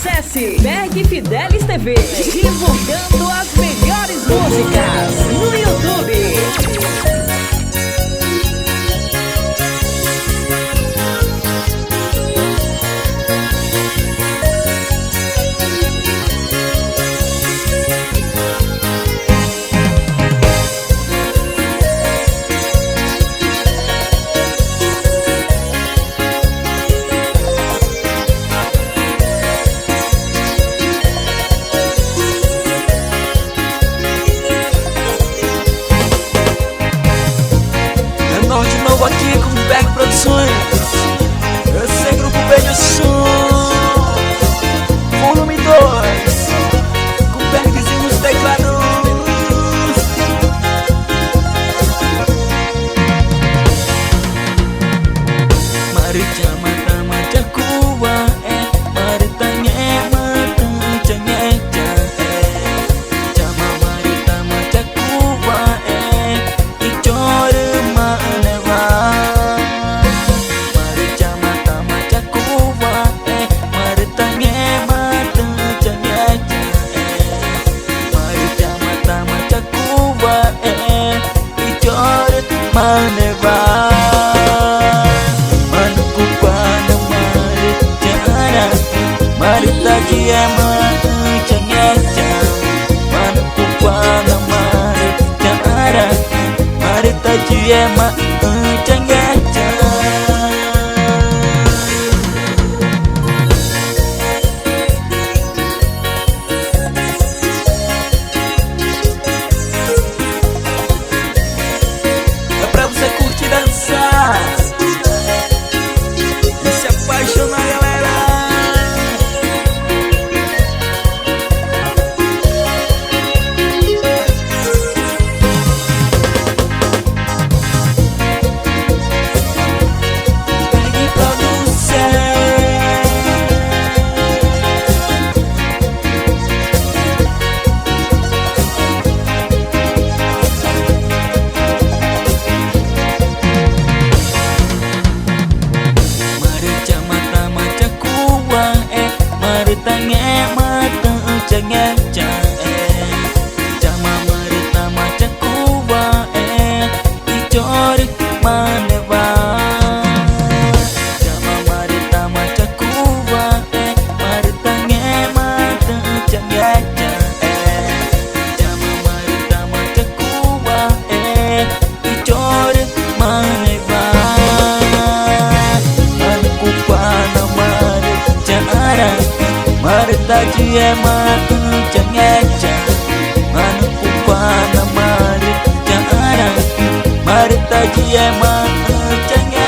Acesse Berg Fidelis TV, divulgando as melhores músicas no YouTube. Aqui com o Berg Produções, esse grupo Beija-Som, volume 2, com o Bergzinho nos teclados. Marita mata mata kuwa marita nye mata janye jama marita mata kuwa ichore maneva. Maneva manuku pana marita marita dia macanya manuku pana marita marita dia macanya. Marita dia macanya manuku pana marita marita dia macanya.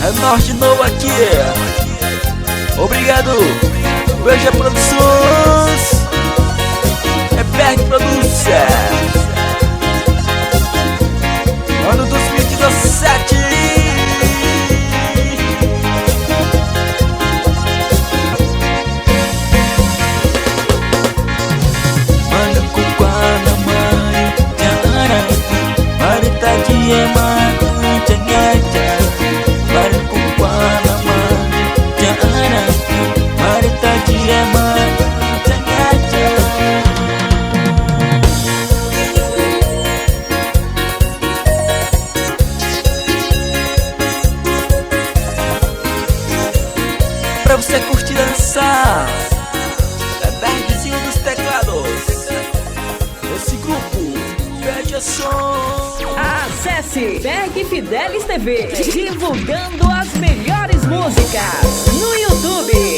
É nós de novo aqui. Obrigado, Beija Produções, é Berg Produções, ano 2017. Manuku pana marita marita dia macanya manuku pana marita dia macanya. Pra você curtir e dançar, é Bergzinho dos teclados, esse grupo Beija-Som. Acesse Berg Fidelis TV, divulgando as melhores músicas no YouTube.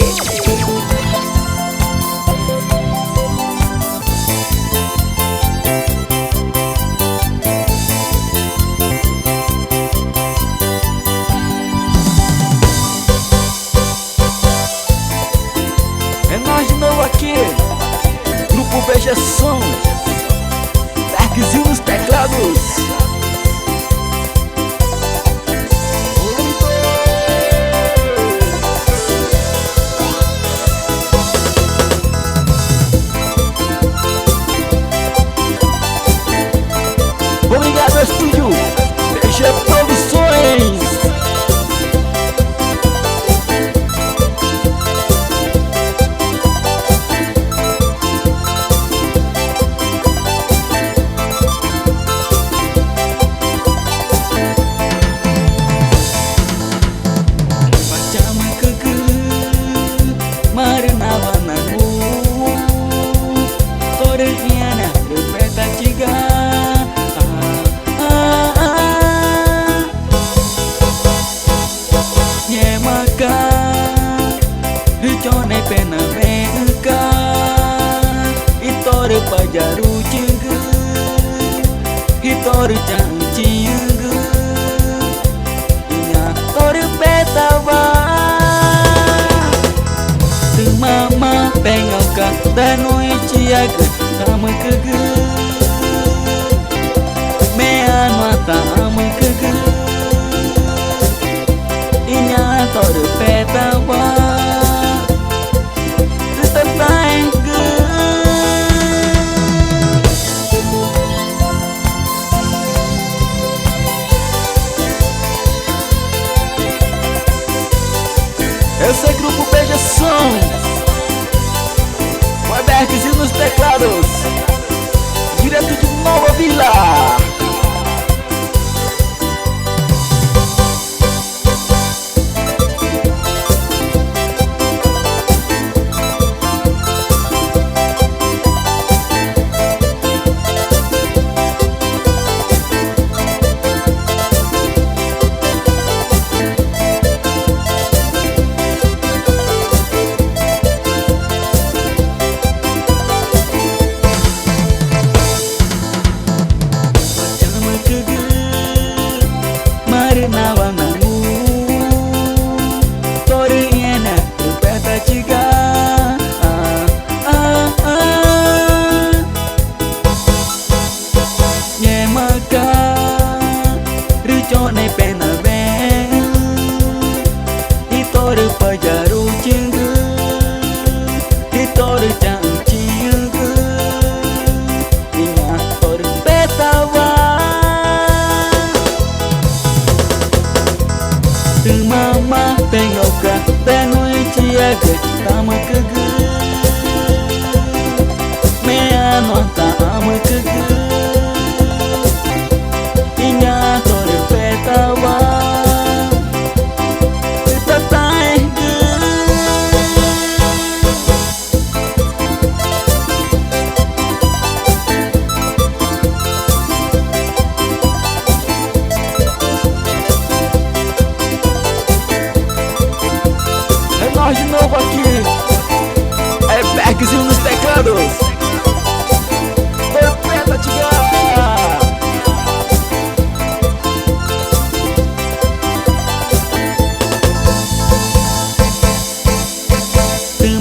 É nós de novo aqui, grupo Beija-Som, Bergzinho nos teclados. tor janjiang inya tor petawa tu mama pengoka danoi ciaga sama kege mean mata ama kege inya tor petawa Esse é Grupo Beija-Som, com a Bergzinho nos teclados, direto de Nova Vila. Mama pengoka danoi ciaga tama kege mea nota ama kege inya tore petawa tetatai ge nós de novo aqui, é Bergzinho nos teclados, Torpeta Tiga.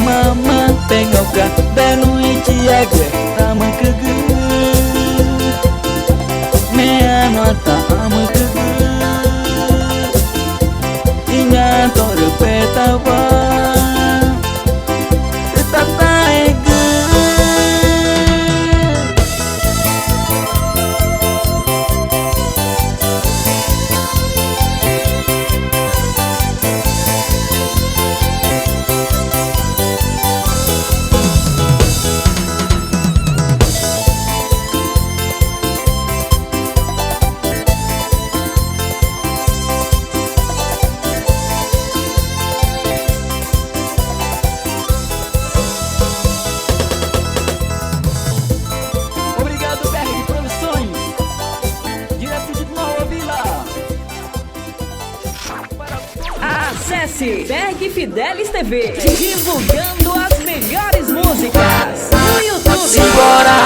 Mama pengoka danoi ciaga tama kege mea nota ama kege inya torpetawa Acesse Berg Fidelis TV, divulgando as melhores músicas no YouTube. Simbora!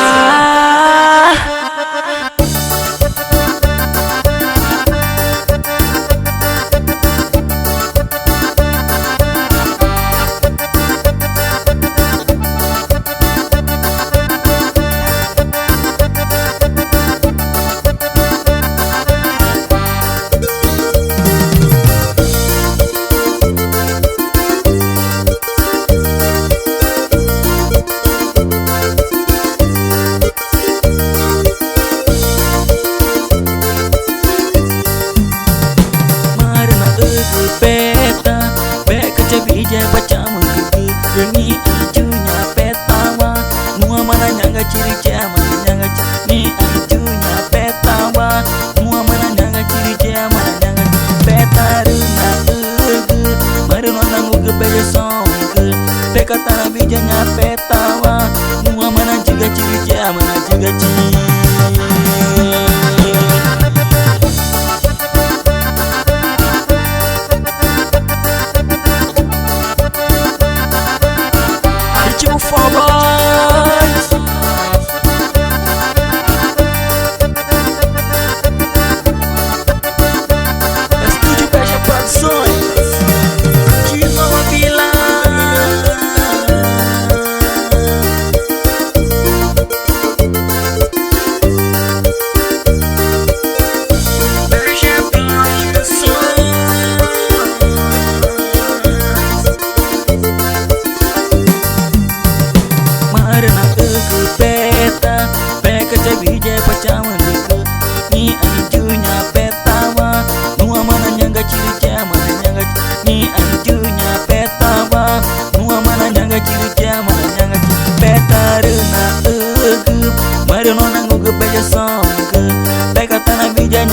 Ni ajunya petawa mua mana nyanga ciri jama nyanga ni ajunya petawa mua mana nyanga ciri jama nyanga petaruna maruna nangu ke Beija-Som pekatana bijanya petawa mua mana juga ciri jama juga ciri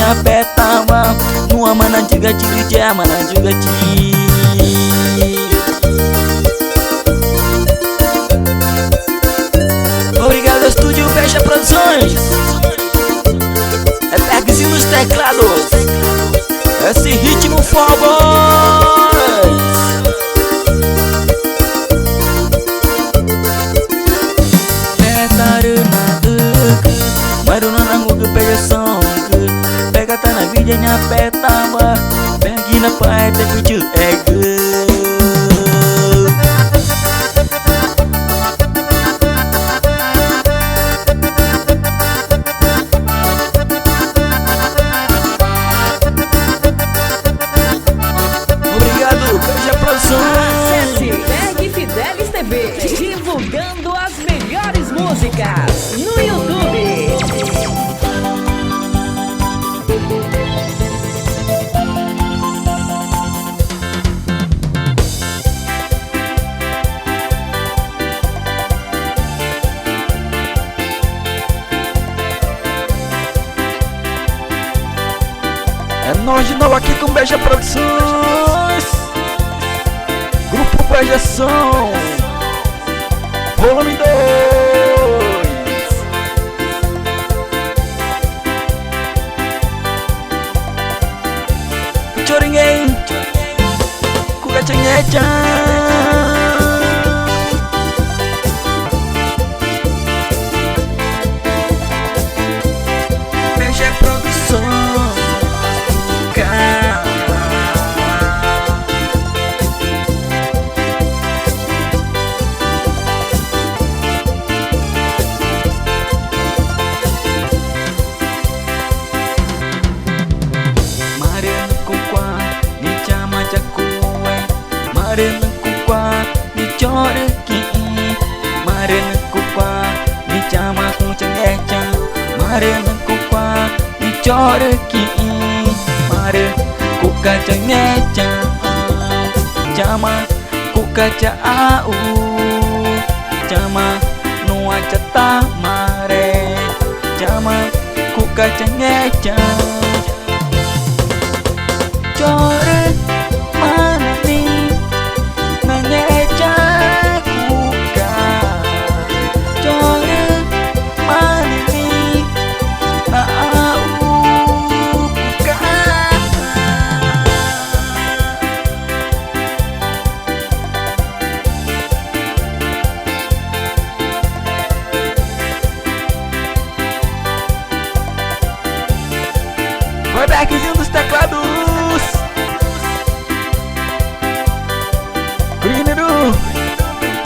Ajunya petama Nua mana juga ciri dia mana juga ciri. Obrigado Estúdio Beija Produções. É Bergzinho nos teclados. Esse ritmo for boys. Petaruna Maruna nangu ke pejação. Pega tá na videonya petama. Pergi na pai te kucu Acesse Berg Fidelis TV, divulgando as melhores músicas no YouTube. É nós de novo aqui com Beija Produções. Grupo Beijação Volume 2. Choringuei Kuga Cengeca. Beija Produções. Maren kukwa ni chore ki. Maren kukwa ni chama ku cengeca. Maren kukwa ni chore ki. Maren kuka cengeca. Chama kuka ca au. Chama nua cata mare. Chama kuka cengeca. Chore mana ni nangeca kuka. Chore mana ni na au kuka. Vai Bergzinho dos teclados.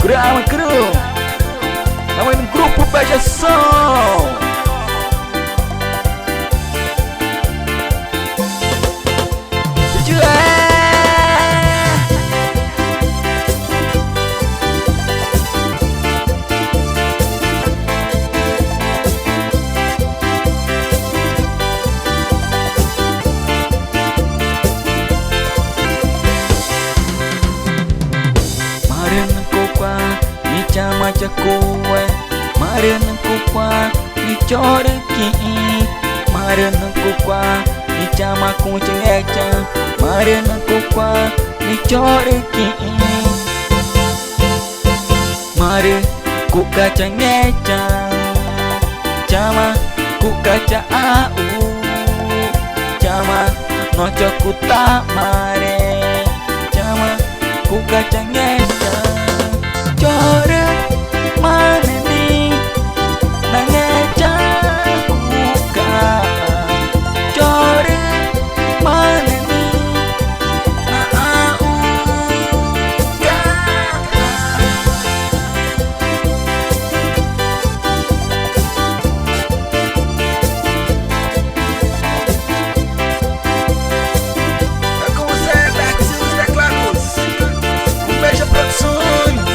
Grama Cru Namanya Grupo Beijação. Chama cakue, maren kukwa ni chore ki. Maren kukwa ni chama ku cengeca. Maren kukwa ni chore ki. Mare kuka cengeca. Chama kuka ca au. Chama noco kuta mare. Chama kuka cengeca. Chore mana ni nangeca kuka. Chore mana ni na au ka. É com você, Bergzinho dos teclados. Beija Produções.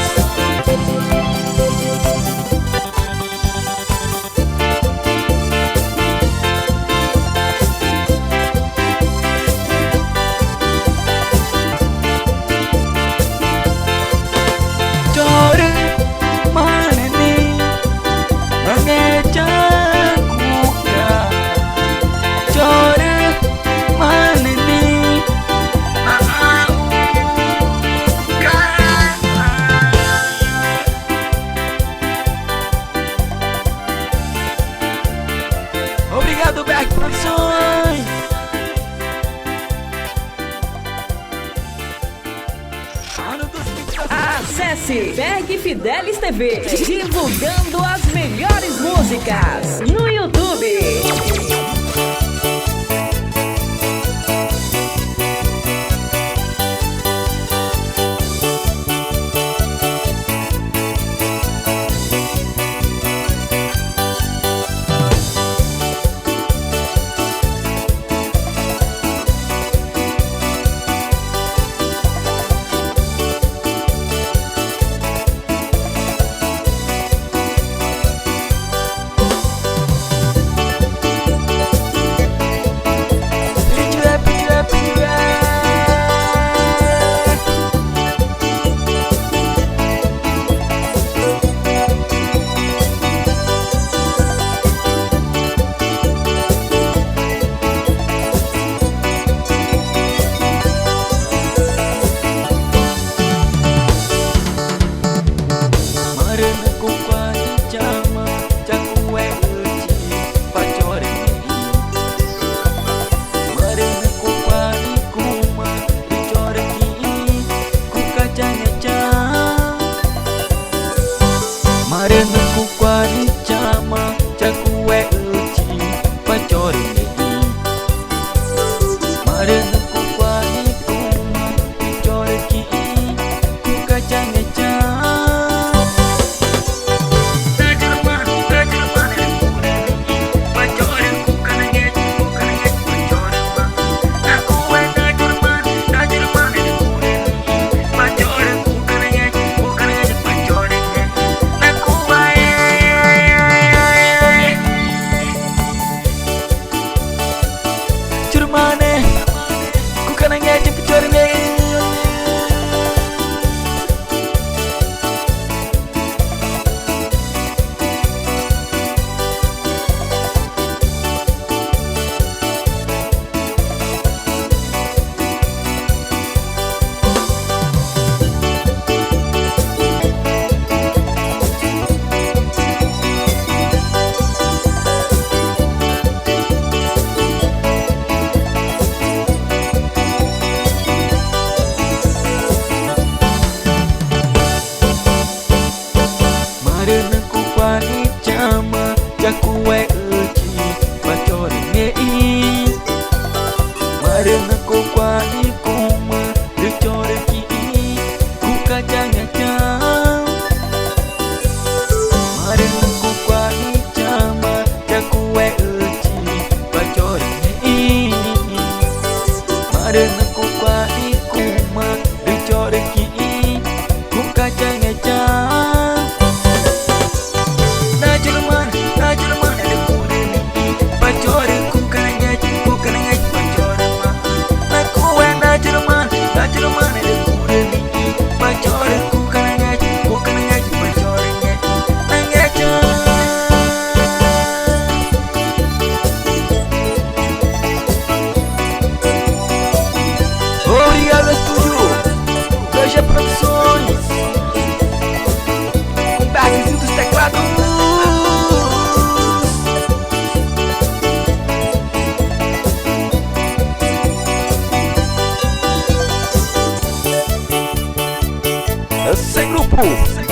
Acesse Berg Fidelis TV, divulgando as melhores músicas no YouTube.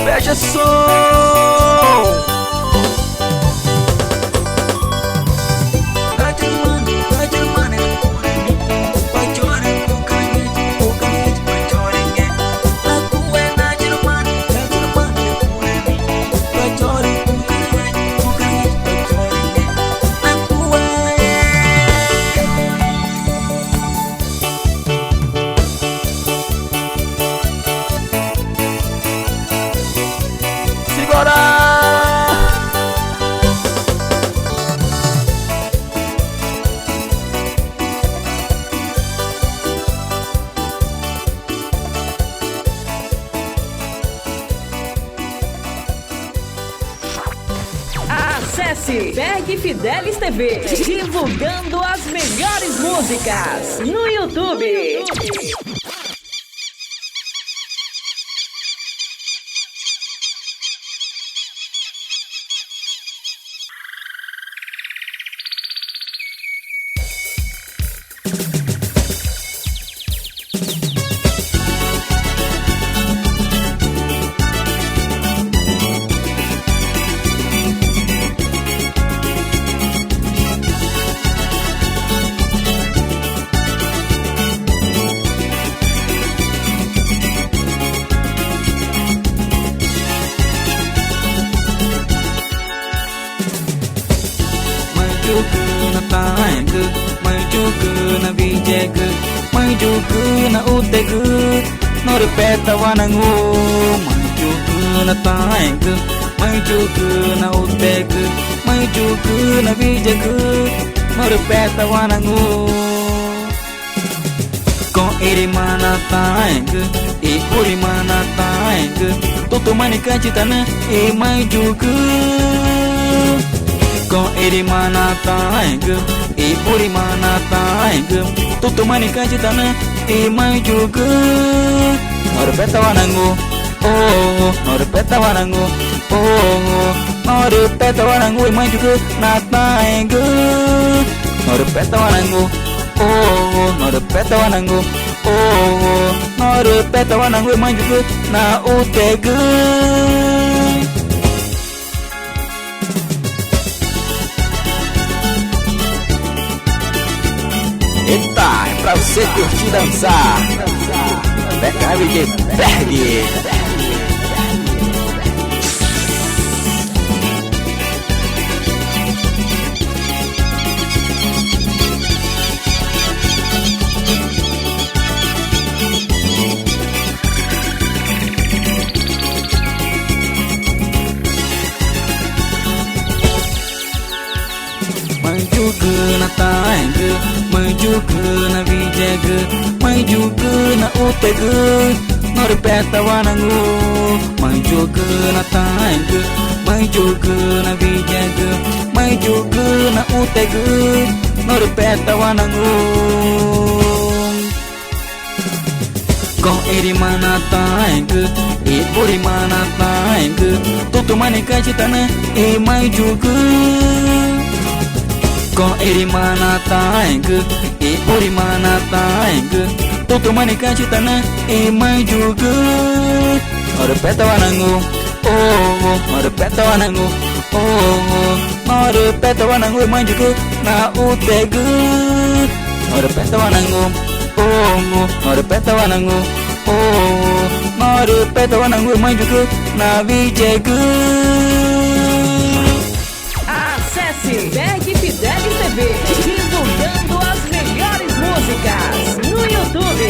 Veja só. Acesse Berg Fidelis TV, divulgando as melhores músicas no YouTube. vijega manjuku na utega norpeta wanangu manjuku na taenga manjuku na utega manjuku na vijega norpeta wanangu com ele mana taenga e puri mana taenga tutu manicante tana e manjuku com ele mana taenga e puri mana taenga tutu manicante tana e manjuku norpeta wanangu oh norpeta wanangu oh norpeta wanangu e manjuku na taenga norpeta wanangu oh norpeta wanangu oh norpeta wanangu e manjuku na utega. Eita, é pra você curtir dançar. Beca DJ Berg. Manjuku na taenga manjuku na vijega manjuku na utega norpeta wanangu manjuku na taenga manjuku na vijega manjuku na utega norpeta wanangu com ele mana taenga e puri mana taenga tutu manicante tana e manjuku com ele mana taenga e puri mana taenga tutu manicante tana e manjuku norpeta wanangu oh norpeta wanangu oh norpeta wanangu e manjuku na utega norpeta wanangu oh norpeta wanangu oh norpeta wanangu e manjuku na vijega. Acesse Berg Fidelis TV, divulgando as melhores músicas no YouTube.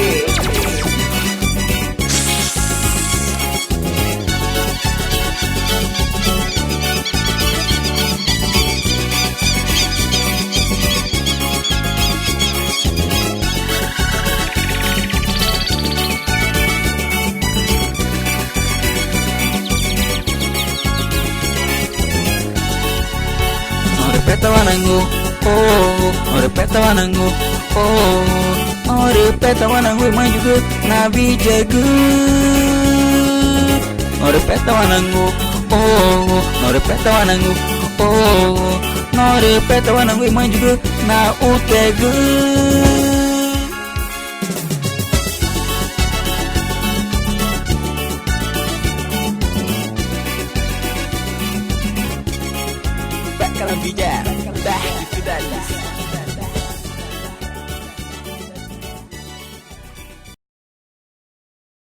Norpeta wanangu oh norpeta wanangu oh norpeta wanangu e manjuku na vijega norpeta wanangu oh norpeta wanangu oh norpeta wanangu e manjuku na utega. Beca na vida, Berg Fidelis.